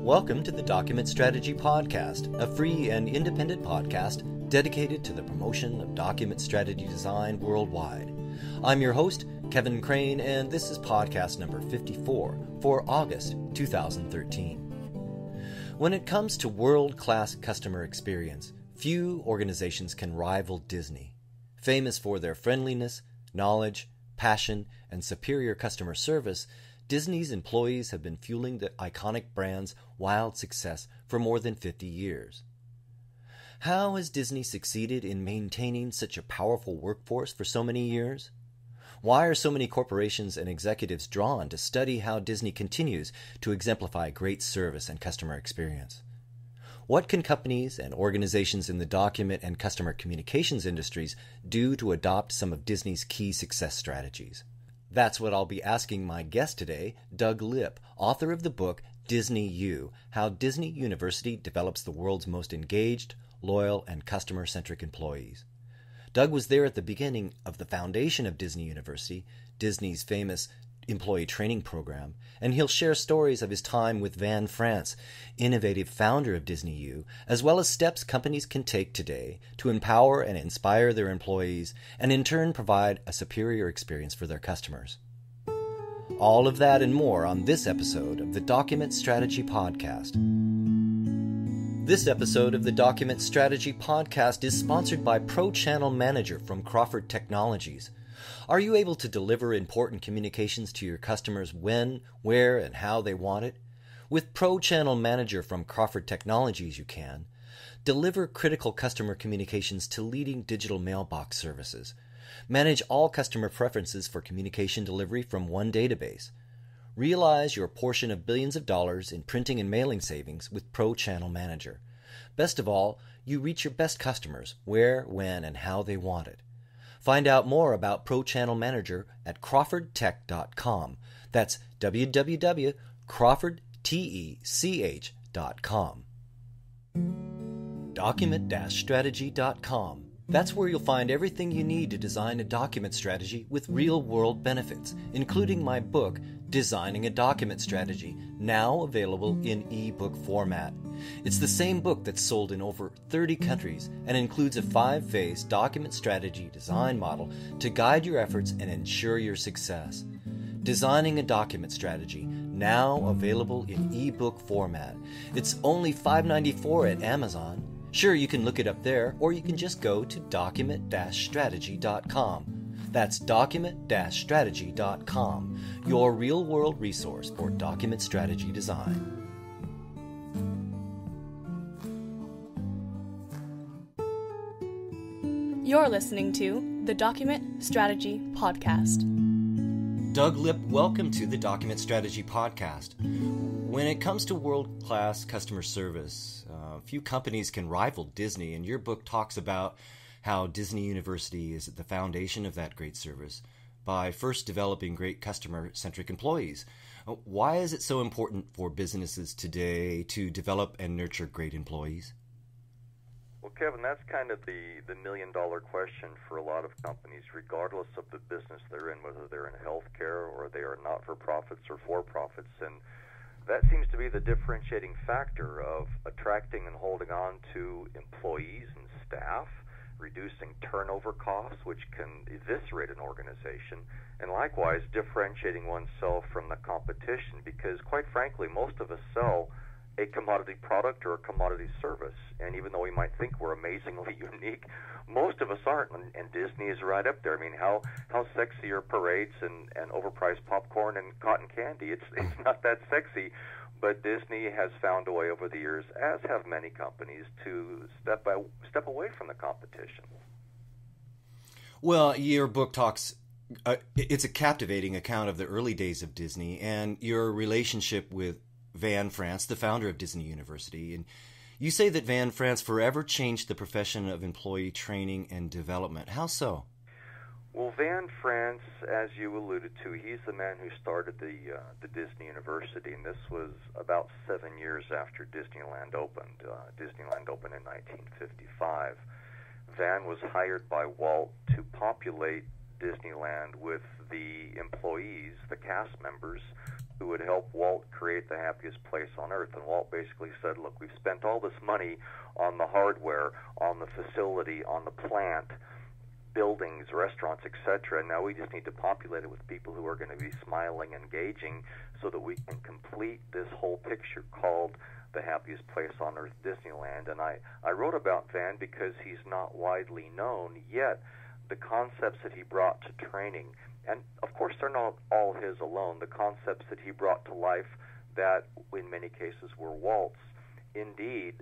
Welcome to the Document Strategy Podcast, a free and independent podcast dedicated to the promotion of document strategy design worldwide. I'm your host, Kevin Crane, and this is podcast number 54 for August 2013. When it comes to world-class customer experience, few organizations can rival Disney. Famous for their friendliness, knowledge, passion, and superior customer service, Disney's employees have been fueling the iconic brand's wild success for more than 50 years. How has Disney succeeded in maintaining such a powerful workforce for so many years? Why are so many corporations and executives drawn to study how Disney continues to exemplify great service and customer experience? What can companies and organizations in the document and customer communications industries do to adopt some of Disney's key success strategies? That's what I'll be asking my guest today, Doug Lipp, author of the book Disney U, How Disney University Develops the World's Most Engaged, Loyal, and Customer-Centric Employees. Doug was there at the beginning of the foundation of Disney University, Disney's famous employee training program, and he'll share stories of his time with Van France, innovative founder of Disney U, as well as steps companies can take today to empower and inspire their employees and in turn provide a superior experience for their customers. All of that and more on this episode of the Document Strategy Podcast. This episode of the Document Strategy Podcast is sponsored by Pro Channel Manager from Crawford Technologies. Are you able to deliver important communications to your customers when, where, and how they want it? With Pro Channel Manager from Crawford Technologies, you can. Deliver critical customer communications to leading digital mailbox services. Manage all customer preferences for communication delivery from one database. Realize your portion of billions of dollars in printing and mailing savings with Pro Channel Manager. Best of all, you reach your best customers where, when, and how they want it. Find out more about Pro Channel Manager at crawfordtech.com. That's www.crawfordtech.com. Document-strategy.com. That's where you'll find everything you need to design a document strategy with real-world benefits, including my book, Designing a Document Strategy, now available in ebook format. It's the same book that's sold in over 30 countries and includes a 5-phase document strategy design model to guide your efforts and ensure your success. Designing a Document Strategy, now available in ebook format. It's only $5.94 at Amazon. Sure, you can look it up there, or you can just go to document-strategy.com. That's document-strategy.com, your real-world resource for document strategy design. You're listening to the Document Strategy Podcast. Doug Lipp, welcome to the Document Strategy Podcast. When it comes to world-class customer service, few companies can rival Disney, and your book talks about how Disney University is at the foundation of that great service by first developing great customer-centric employees. Why is it so important for businesses today to develop and nurture great employees? Well, Kevin, that's kind of the million-dollar question for a lot of companies, regardless of the business they're in, whether they're in healthcare or they are not-for-profits or for-profits. And that seems to be the differentiating factor of attracting and holding on to employees and staff, reducing turnover costs, which can eviscerate an organization, and likewise differentiating oneself from the competition, because quite frankly, most of us sell a commodity product or a commodity service. And even though we might think we're amazingly unique, most of us aren't, and Disney is right up there. I mean, how sexy are parades and overpriced popcorn and cotton candy? It's not that sexy, but Disney has found a way over the years, as have many companies, to step away from the competition. Well, your book talks, it's a captivating account of the early days of Disney and your relationship with Van France, the founder of Disney University. And you say that Van France forever changed the profession of employee training and development. How so? Well, Van France, as you alluded to, he's the man who started the Disney University, and this was about 7 years after Disneyland opened. Disneyland opened in 1955. Van was hired by Walt to populate Disneyland with the employees, the cast members, who would help Walt create the happiest place on earth. And Walt basically said, look, we've spent all this money on the hardware, on the facility, on the plant, buildings, restaurants, etc. Now we just need to populate it with people who are going to be smiling, engaging, so that we can complete this whole picture called the happiest place on earth, Disneyland. And I wrote about Van because he's not widely known, yet the concepts that he brought to training, and of course they're not all his alone, the concepts that he brought to life that in many cases were Walt's, indeed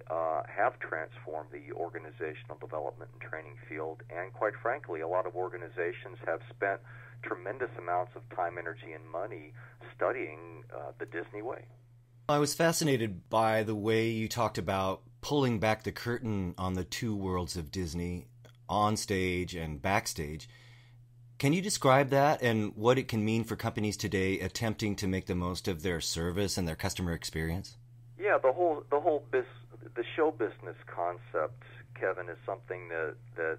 have transformed the organizational development and training field. And quite frankly, a lot of organizations have spent tremendous amounts of time, energy, and money studying the Disney way. I was fascinated by the way you talked about pulling back the curtain on the two worlds of Disney, on stage and backstage. Can you describe that and what it can mean for companies today attempting to make the most of their service and their customer experience? Yeah, the show business concept, Kevin, is something that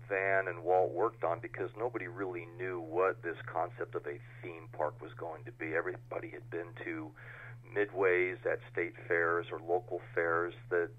Van and Walt worked on because nobody really knew what this concept of a theme park was going to be. Everybody had been to midways at state fairs or local fairs that,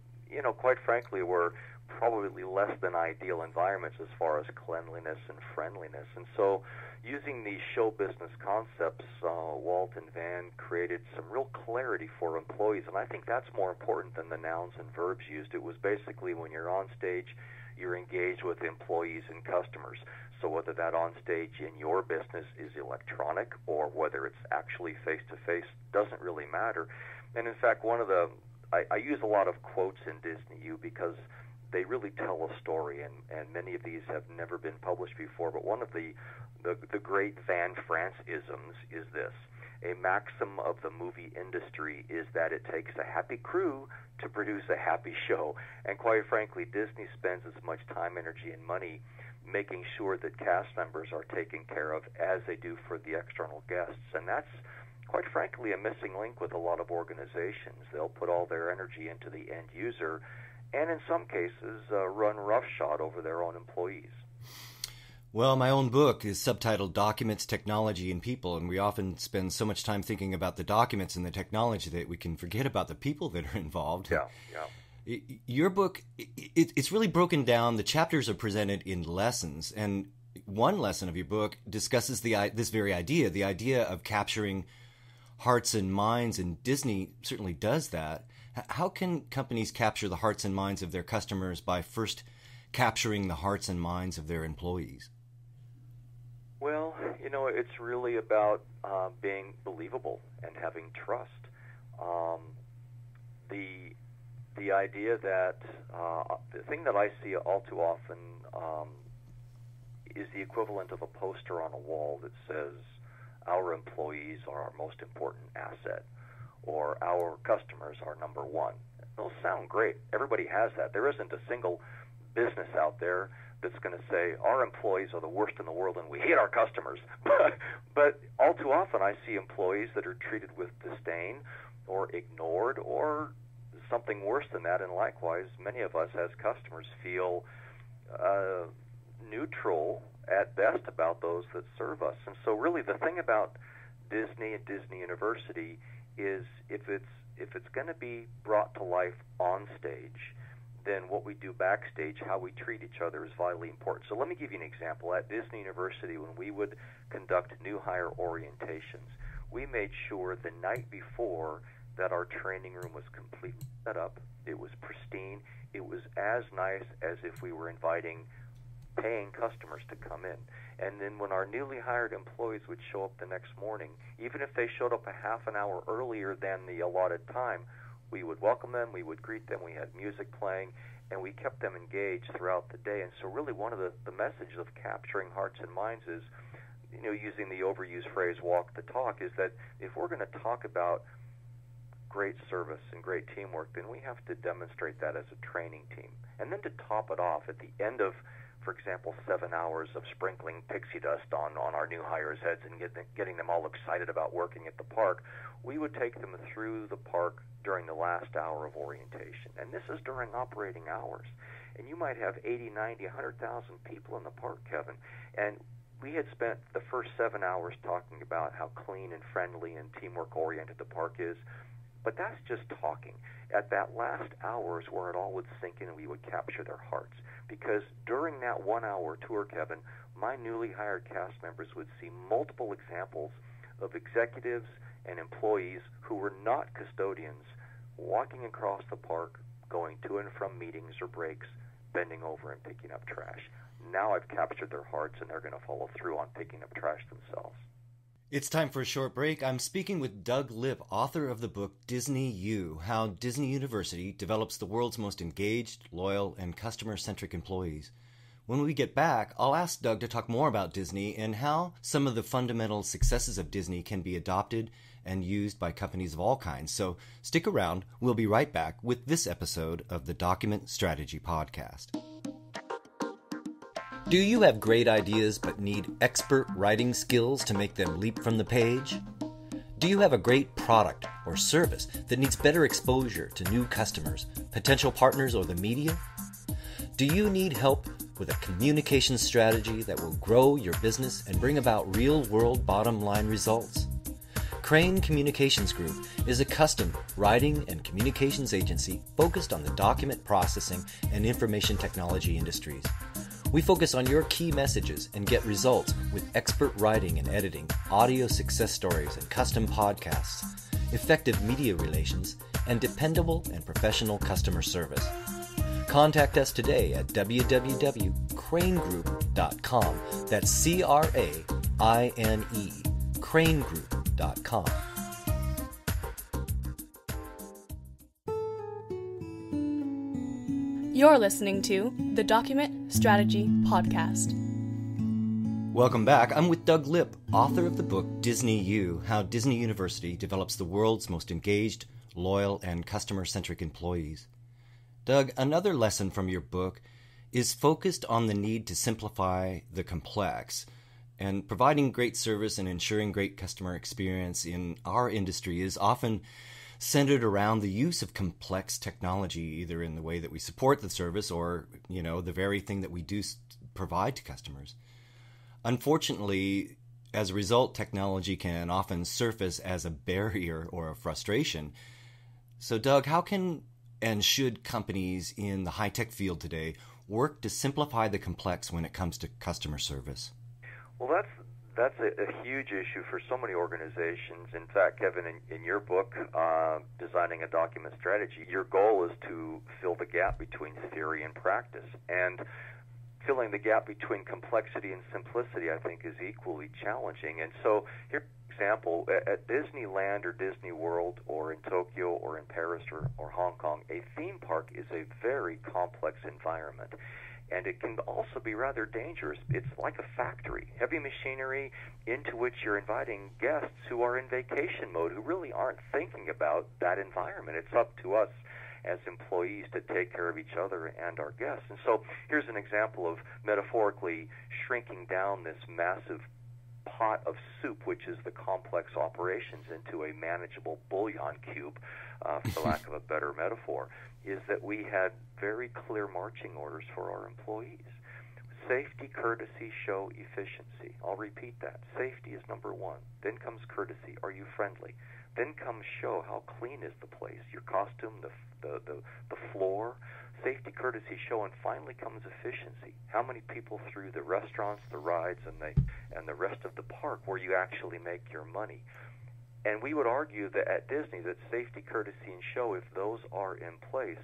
quite frankly, were probably less than ideal environments as far as cleanliness and friendliness. And so using these show business concepts, Walt and Van created some real clarity for employees, and I think that's more important than the nouns and verbs used. It was basically when you're on stage, you're engaged with employees and customers. So whether that on stage in your business is electronic or whether it's actually face-to-face doesn't really matter. And in fact, I use a lot of quotes in Disney U because they really tell a story, and many of these have never been published before. But one of the great Van France-isms is this: a maxim of the movie industry is that it takes a happy crew to produce a happy show. And quite frankly, Disney spends as much time, energy, and money making sure that cast members are taken care of as they do for the external guests. And that's, quite frankly, a missing link with a lot of organizations. They'll put all their energy into the end user and in some cases run roughshod over their own employees. Well, my own book is subtitled Documents, Technology, and People, and we often spend so much time thinking about the documents and the technology that we can forget about the people that are involved. Yeah. Your book, it's really broken down. The chapters are presented in lessons, and one lesson of your book discusses this very idea, the idea of capturing hearts and minds, and Disney certainly does that. How can companies capture the hearts and minds of their customers by first capturing the hearts and minds of their employees? Well, it's really about being believable and having trust. The idea that the thing that I see all too often is the equivalent of a poster on a wall that says, "Our employees are our most important asset," or "Our customers are number one." Those sound great. Everybody has that. There isn't a single business out there that's going to say, "Our employees are the worst in the world and we hate our customers." But all too often I see employees that are treated with disdain or ignored or something worse than that. And likewise, many of us as customers feel neutral at best about those that serve us. And so really the thing about Disney and Disney University is if it's going to be brought to life on stage, then what we do backstage, how we treat each other, is vitally important. So let me give you an example. At Disney University, when we would conduct new hire orientations, we made sure the night before that our training room was completely set up. It was pristine. It was as nice as if we were inviting paying customers to come in. And then when our newly hired employees would show up the next morning, even if they showed up a half an hour earlier than the allotted time, we would welcome them, we would greet them, we had music playing, and we kept them engaged throughout the day. And so really one of the messages of capturing hearts and minds is, using the overused phrase, walk the talk, is that if we're going to talk about great service and great teamwork, then we have to demonstrate that as a training team. And then to top it off, at the end of, for example, 7 hours of sprinkling pixie dust on our new hires' heads and getting them all excited about working at the park, we would take them through the park during the last hour of orientation. And this is during operating hours. And you might have 80, 90, 100,000 people in the park, Kevin. And we had spent the first 7 hours talking about how clean and friendly and teamwork-oriented the park is, but that's just talking. At that last hour is where it all would sink in and we would capture their hearts. Because during that 1 hour tour, Kevin, my newly hired cast members would see multiple examples of executives and employees who were not custodians walking across the park, going to and from meetings or breaks, bending over and picking up trash. Now I've captured their hearts, and they're going to follow through on picking up trash themselves. It's time for a short break. I'm speaking with Doug Lipp, author of the book Disney U, How Disney University Develops the World's Most Engaged, Loyal, and Customer-Centric Employees. When we get back, I'll ask Doug to talk more about Disney and how some of the fundamental successes of Disney can be adopted and used by companies of all kinds. So stick around. We'll be right back with this episode of the Document Strategy Podcast. Do you have great ideas but need expert writing skills to make them leap from the page? Do you have a great product or service that needs better exposure to new customers, potential partners, or the media? Do you need help with a communication strategy that will grow your business and bring about real-world bottom-line results? Crane Communications Group is a custom writing and communications agency focused on the document processing and information technology industries. We focus on your key messages and get results with expert writing and editing, audio success stories and custom podcasts, effective media relations, and dependable and professional customer service. Contact us today at www.cranegroup.com. That's C-R-A-I-N-E, cranegroup.com. You're listening to the Document Strategy Podcast. Welcome back. I'm with Doug Lipp, author of the book Disney U, How Disney University Develops the World's Most Engaged, Loyal, and Customer-Centric Employees. Doug, another lesson from your book is focused on the need to simplify the complex, and providing great service and ensuring great customer experience in our industry is often centered around the use of complex technology, either in the way that we support the service or, the very thing that we do provide to customers. Unfortunately, as a result, technology can often surface as a barrier or a frustration. So, Doug, how can and should companies in the high-tech field today work to simplify the complex when it comes to customer service? Well, that's a huge issue for so many organizations. In fact, Kevin, in your book, Designing a Document Strategy, your goal is to fill the gap between theory and practice. And filling the gap between complexity and simplicity, I think, is equally challenging. And so here's an example. At Disneyland or Disney World or in Tokyo or in Paris or Hong Kong, a theme park is a very complex environment. And it can also be rather dangerous. It's like a factory, heavy machinery into which you're inviting guests who are in vacation mode, who really aren't thinking about that environment. It's up to us as employees to take care of each other and our guests. And so here's an example of metaphorically shrinking down this massive pot of soup, which is the complex operations, into a manageable bouillon cube, for lack of a better metaphor, is that we had very clear marching orders for our employees. Safety, courtesy, show, efficiency. I'll repeat that. Safety is number one. Then comes courtesy. Are you friendly? Then comes show. How clean is the place? Your costume, the floor. Safety, courtesy, show, and finally comes efficiency. How many people through the restaurants, the rides, and the rest of the park where you actually make your money? And we would argue that at Disney that safety, courtesy, and show, if those are in place,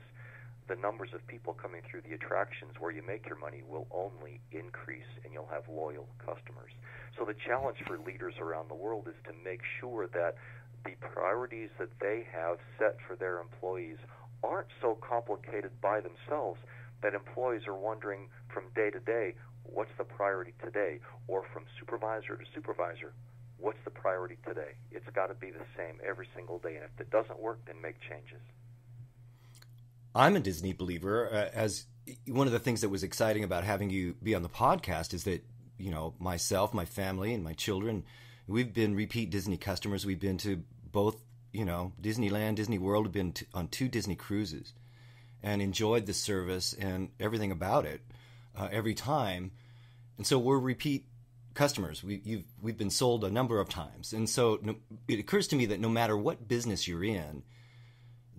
the numbers of people coming through the attractions where you make your money will only increase, and you'll have loyal customers. So the challenge for leaders around the world is to make sure that the priorities that they have set for their employees aren't so complicated by themselves that employees are wondering from day to day, what's the priority today? Or from supervisor to supervisor, what's the priority today? It's got to be the same every single day, and if it doesn't work, then make changes. I'm a Disney believer. As one of the things that was exciting about having you be on the podcast is that, myself, my family, and my children, we've been repeat Disney customers. We've been to both, Disneyland, Disney World. We've been on 2 Disney cruises and enjoyed the service and everything about it every time. And so we're repeat customers. We've been sold a number of times. And so it occurs to me that no matter what business you're in,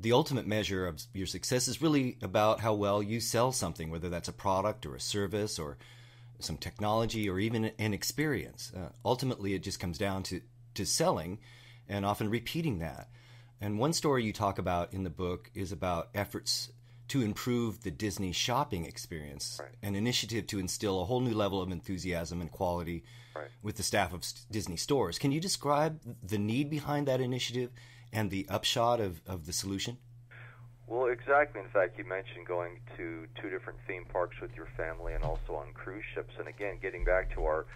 the ultimate measure of your success is really about how well you sell something, whether that's a product or a service or some technology or even an experience. Ultimately, it just comes down to selling and often repeating that. And one story you talk about in the book is about efforts to improve the Disney shopping experience, right. An initiative to instill a whole new level of enthusiasm and quality right. with the staff of Disney stores. Can you describe the need behind that initiative and the upshot of the solution? Well, exactly. In fact, you mentioned going to 2 different theme parks with your family and also on cruise ships. And again, getting back to our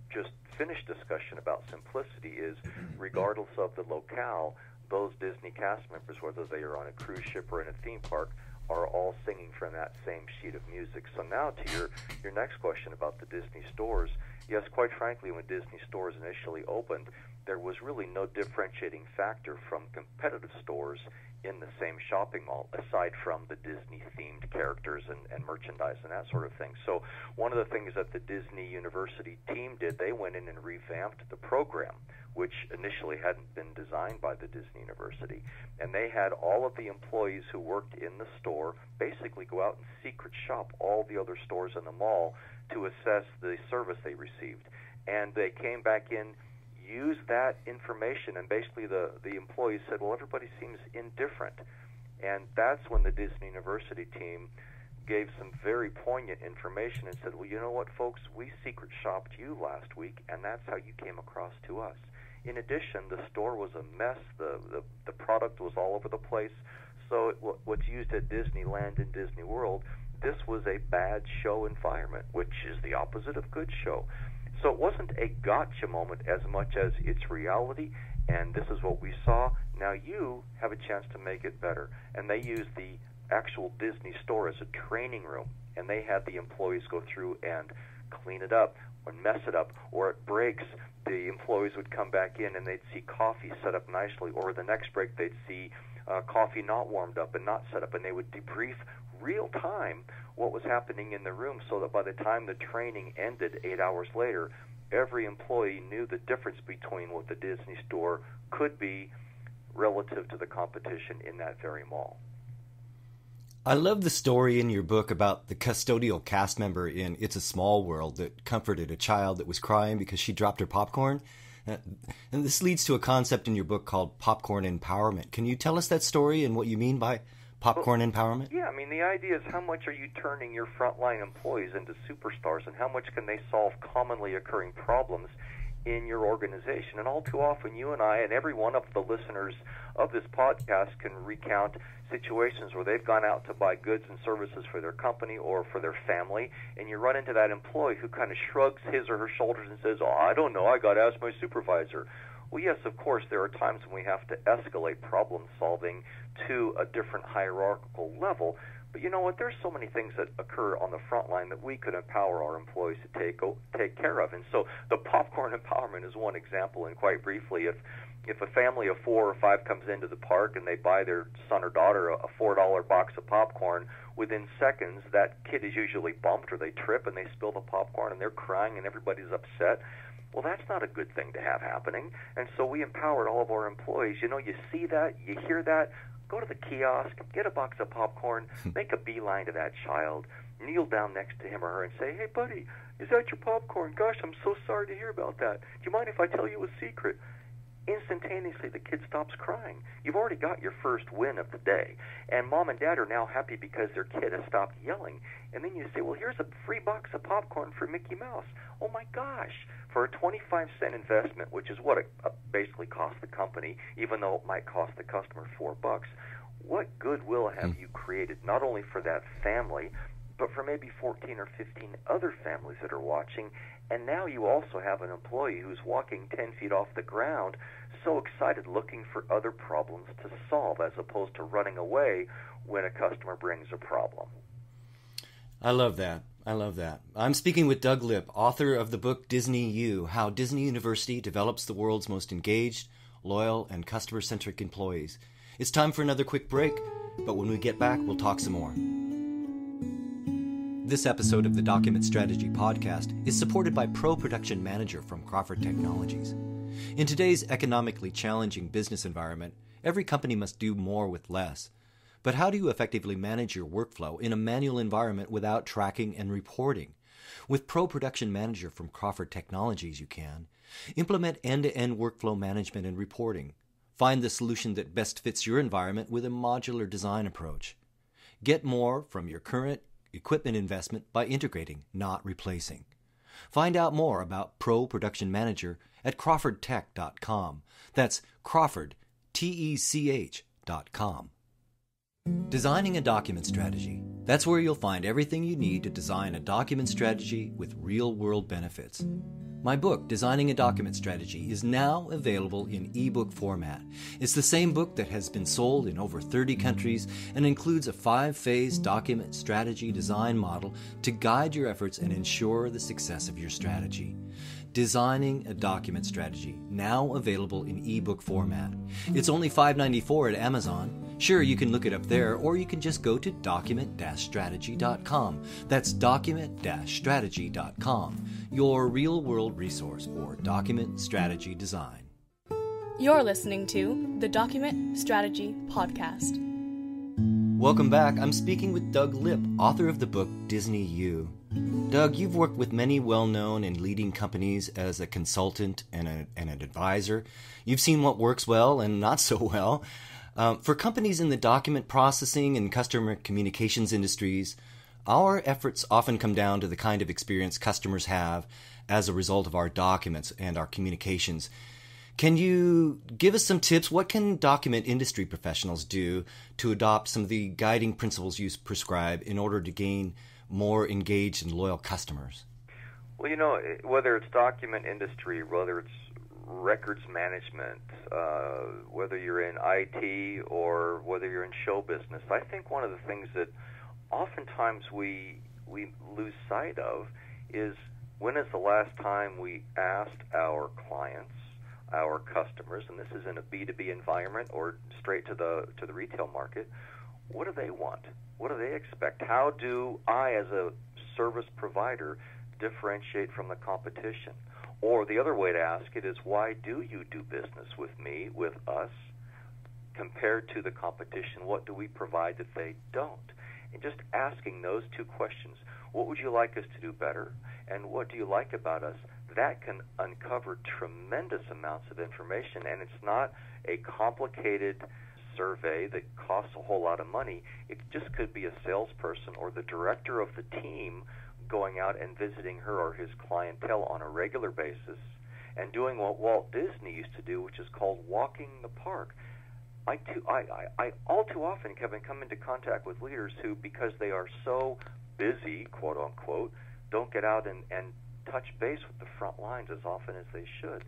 just finished discussion about simplicity is, regardless of the locale, those Disney cast members, whether they are on a cruise ship or in a theme park, are all singing from that same sheet of music. So now to your next question about the Disney stores, yes, quite frankly, when Disney stores initially opened, there was really no differentiating factor from competitive stores in the same shopping mall, aside from the Disney-themed characters and merchandise and that sort of thing. So one of the things that the Disney University team did, they went in and revamped the program, which initially hadn't been designed by the Disney University. And they had all of the employees who worked in the store basically go out and secret shop all the other stores in the mall to assess the service they received. And they came back in, used that information, and basically the employees said, well, everybody seems indifferent. And that's when the Disney University team gave some very poignant information and said, well, you know what, folks, we secret shopped you last week, and that's how you came across to us. In addition, the store was a mess. The product was all over the place. So what's used at Disneyland and Disney World, this was a bad show environment, which is the opposite of good show. So it wasn't a gotcha moment as much as it's reality, and this is what we saw. Now you have a chance to make it better. And they used the actual Disney store as a training room, and they had the employees go through and clean it up or mess it up, or at breaks the employees would come back in and they'd see coffee set up nicely, or the next break they'd see coffee not warmed up and not set up, and they would debrief real time what was happening in the room, so that by the time the training ended 8 hours later, every employee knew the difference between what the Disney store could be relative to the competition in that very mall. I love the story in your book about the custodial cast member in It's a Small World that comforted a child that was crying because she dropped her popcorn. And this leads to a concept in your book called popcorn empowerment. Can you tell us that story and what you mean by popcorn empowerment? Yeah, I mean, the idea is how much are you turning your frontline employees into superstars, and how much can they solve commonly occurring problems in your organization? And all too often, you and I and every one of the listeners of this podcast can recount situations where they've gone out to buy goods and services for their company or for their family, and you run into that employee who kind of shrugs his or her shoulders and says, oh, I don't know, I got to ask my supervisor. Well, yes, of course, there are times when we have to escalate problem solving to a different hierarchical level. But you know what? There's so many things that occur on the front line that we could empower our employees to take care of. And so the popcorn empowerment is one example. And quite briefly, if a family of 4 or 5 comes into the park and they buy their son or daughter a $4 box of popcorn, within seconds that kid is usually bumped or they trip and they spill the popcorn and they're crying and everybody's upset. Well, that's not a good thing to have happening. And so we empowered all of our employees. You know, you see that, you hear that, go to the kiosk, get a box of popcorn, make a beeline to that child, kneel down next to him or her and say, hey, buddy, is that your popcorn? Gosh, I'm so sorry to hear about that. Do you mind if I tell you a secret? Instantaneously, the kid stops crying. You've already got your first win of the day. And mom and dad are now happy because their kid has stopped yelling. And then you say, well, here's a free box of popcorn for Mickey Mouse. Oh, my gosh. For a 25-cent investment, which is what it basically costs the company, even though it might cost the customer $4, what goodwill have you created, not only for that family, but for maybe 14 or 15 other families that are watching? And now you also have an employee who's walking 10 feet off the ground, so excited, looking for other problems to solve, as opposed to running away when a customer brings a problem. I love that. I love that. I'm speaking with Doug Lipp, author of the book Disney U, How Disney University Develops the World's Most Engaged, Loyal, and Customer-Centric Employees. It's time for another quick break, but when we get back, we'll talk some more. This episode of the Document Strategy Podcast is supported by Pro Production Manager from Crawford Technologies. In today's economically challenging business environment, every company must do more with less. But how do you effectively manage your workflow in a manual environment without tracking and reporting? With Pro Production Manager from Crawford Technologies, you can implement end-to-end workflow management and reporting. Find the solution that best fits your environment with a modular design approach. Get more from your current equipment investment by integrating, not replacing. Find out more about Pro Production Manager at crawfordtech.com. That's Crawford, Tech.com. Designing a document strategy. That's where you'll find everything you need to design a document strategy with real-world benefits. My book, Designing a Document Strategy, is now available in ebook format. It's the same book that has been sold in over 30 countries and includes a 5-phase document strategy design model to guide your efforts and ensure the success of your strategy. Designing a Document Strategy, now available in ebook format. It's only $5.94 at Amazon. Sure, you can look it up there, or you can just go to document-strategy.com. That's document-strategy.com, your real-world resource for document strategy design. You're listening to the Document Strategy Podcast. Welcome back. I'm speaking with Doug Lipp, author of the book Disney U. Doug, you've worked with many well-known and leading companies as a consultant and an advisor. You've seen what works well and not so well. For companies in the document processing and customer communications industries, our efforts often come down to the kind of experience customers have as a result of our documents and our communications. Can you give us some tips? What can document industry professionals do to adopt some of the guiding principles you prescribe in order to gain more engaged and loyal customers? Well, you know, whether it's document industry, whether it's records management, whether you're in IT or whether you're in show business, I think one of the things that oftentimes we lose sight of is when is the last time we asked our clients, our customers, and this is in a B2B environment or straight to the retail market, what do they want? What do they expect? How do I, as a service provider, differentiate from the competition? Or the other way to ask it is, why do you do business with me, with us, compared to the competition? What do we provide that they don't? And just asking those two questions, what would you like us to do better, and what do you like about us? That can uncover tremendous amounts of information, and it's not a complicated survey that costs a whole lot of money. It just could be a salesperson or the director of the team going out and visiting her or his clientele on a regular basis and doing what Walt Disney used to do, which is called walking the park. I all too often, Kevin, come into contact with leaders who, because they are so busy, quote unquote, don't get out and touch base with the front lines as often as they should.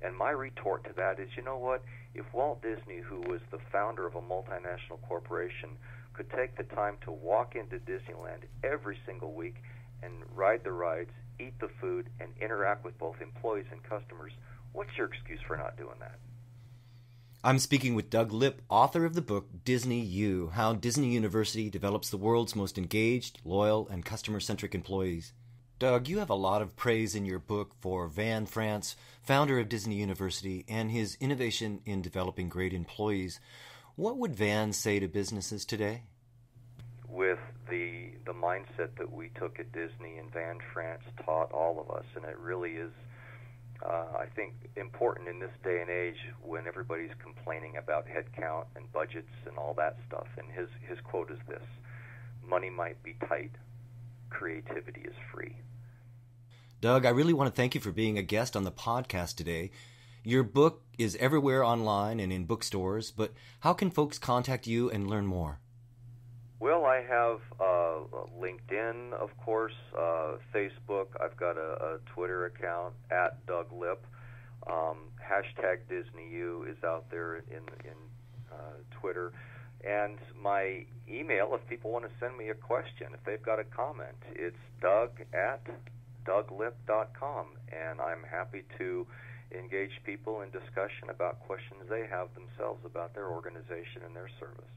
And my retort to that is, you know what? If Walt Disney, who was the founder of a multinational corporation, could take the time to walk into Disneyland every single week and ride the rides, eat the food, and interact with both employees and customers, what's your excuse for not doing that? I'm speaking with Doug Lipp, author of the book Disney U, How Disney University Develops the World's Most Engaged, Loyal, and Customer-Centric Employees. Doug, you have a lot of praise in your book for Van France, founder of Disney University, and his innovation in developing great employees. What would Van say to businesses today? With the mindset that we took at Disney, and Van France taught all of us, and it really is, I think, important in this day and age when everybody's complaining about headcount and budgets and all that stuff. And his quote is this: "Money might be tight, creativity is free." Doug, I really want to thank you for being a guest on the podcast today. Your book is everywhere online and in bookstores, but how can folks contact you and learn more? Well, I have LinkedIn, of course, Facebook. I've got a Twitter account, @DougLipp. Hashtag DisneyU is out there in Twitter. And my email, if people want to send me a question, if they've got a comment, it's doug@DougLipp.com. And I'm happy to engage people in discussion about questions they have themselves about their organization and their service.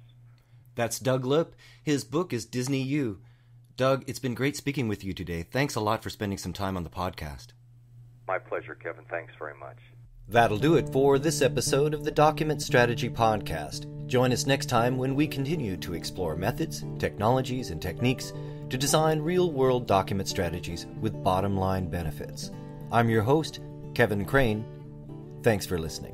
That's Doug Lipp. His book is Disney U. Doug, it's been great speaking with you today. Thanks a lot for spending some time on the podcast. My pleasure, Kevin. Thanks very much. That'll do it for this episode of the Document Strategy Podcast. Join us next time when we continue to explore methods, technologies, and techniques to design real-world document strategies with bottom-line benefits. I'm your host, Kevin Crane. Thanks for listening.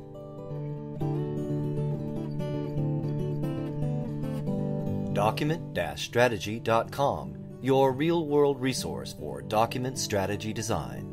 Document-strategy.com, your real-world resource for document strategy design.